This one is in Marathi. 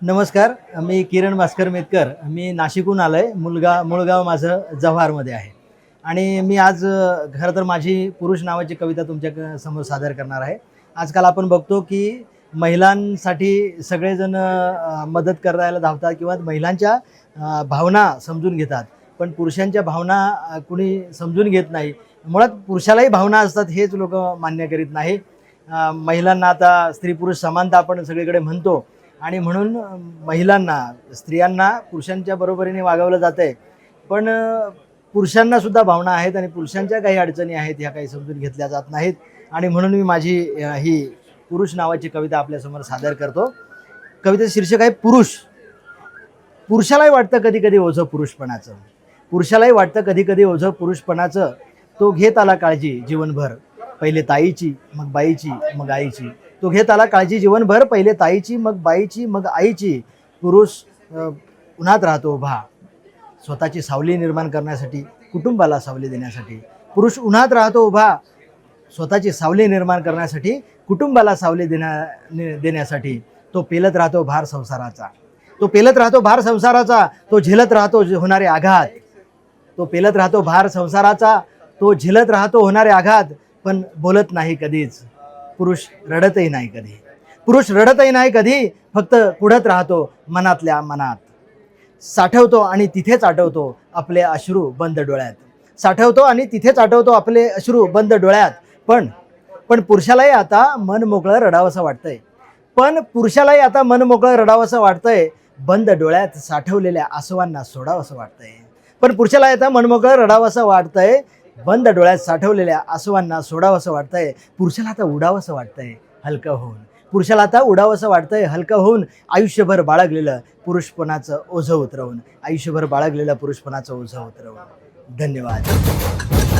नमस्कार. मी किरण भास्कर मेतकर. मी नाशिकहून आलो आहे. मूळगाव माझं जव्हारमध्ये आहे. आणि मी आज खरं तर माझी पुरुष नावाची कविता तुमच्या समोर सादर करणार आहे. आजकाल आपण बघतो की महिलांसाठी सगळेजण मदत करायला धावतात किंवा महिलांच्या भावना समजून घेतात. पण पुरुषांच्या भावना कुणी समजून घेत नाही. मुळात पुरुषालाही भावना असतात हेच लोकं मान्य करीत नाही. महिलांना आता स्त्री पुरुष समानता आपण सगळीकडे म्हणतो आणि म्हणून महिलांना, स्त्रियांना पुरुषांच्या बरोबरीने वागवलं जातं आहे. पण पुरुषांनासुद्धा भावना आहेत आणि पुरुषांच्या काही अडचणी आहेत, ह्या काही समजून घेतल्या जात नाहीत. आणि म्हणून मी माझी ही पुरुष नावाची कविता आपल्यासमोर सादर करतो. कवितेचं शीर्षक आहे पुरुष. पुरुषालाही वाटतं कधी कधी ओझं पुरुषपणाचं. पुरुषालाही वाटतं कधी कधी ओझं पुरुषपणाचं. तो घेत आला काळजी जीवनभर, पहिले ताईची मग बाईची मग आईची. तो घेत आला काळजी जीवनभर, पहिले ताईची मग बाईची मग आईची. पुरुष उन्हात राहतो उभा स्वतःची सावली निर्माण करण्यासाठी, कुटुंबाला सावली देण्यासाठी. पुरुष उन्हात राहतो उभा स्वतःची सावली निर्माण करण्यासाठी, कुटुंबाला सावली देण्यासाठी. तो पेलत राहतो भार संसाराचा. तो पेलत राहतो भार संसाराचा. तो झेलत राहतो होणारे आघात. तो पेलत राहतो भार संसाराचा. तो झेलत राहतो होणारे आघात. पण बोलत नाही कधीच. पुरुष रडतही नाही कधी. पुरुष रडतही नाही कधी. फक्त कुढत राहतो मनातल्या मनात. साठवतो आणि तिथेच आठवतो आपले अश्रू बंद डोळ्यात. साठवतो आणि तिथेच आठवतो आपले अश्रू बंद डोळ्यात. पण पुरुषालाही आता मन मोकळं रडावंसं वाटतंय. पण पुरुषालाही आता मन मोकळं रडावंसं वाटतंय. बंद डोळ्यात साठवलेल्या आसवांना सोडावंसं वाटतंय. पण पुरुषाला आता मन मोकळं रडावंसं वाटतंय. बंद डोळ्यात साठवलेल्या आसवांना सोडावंसं वाटतंय. पुरुषाला आता उडावंसं वाटतंय हलकं होऊन. पुरुषाला आता उडावंसं वाटतंय हलकं होऊन. आयुष्यभर बाळगलेलं पुरुषपणाचं ओझं उतरवून. आयुष्यभर बाळगलेलं पुरुषपणाचं ओझं उतरवून. धन्यवाद.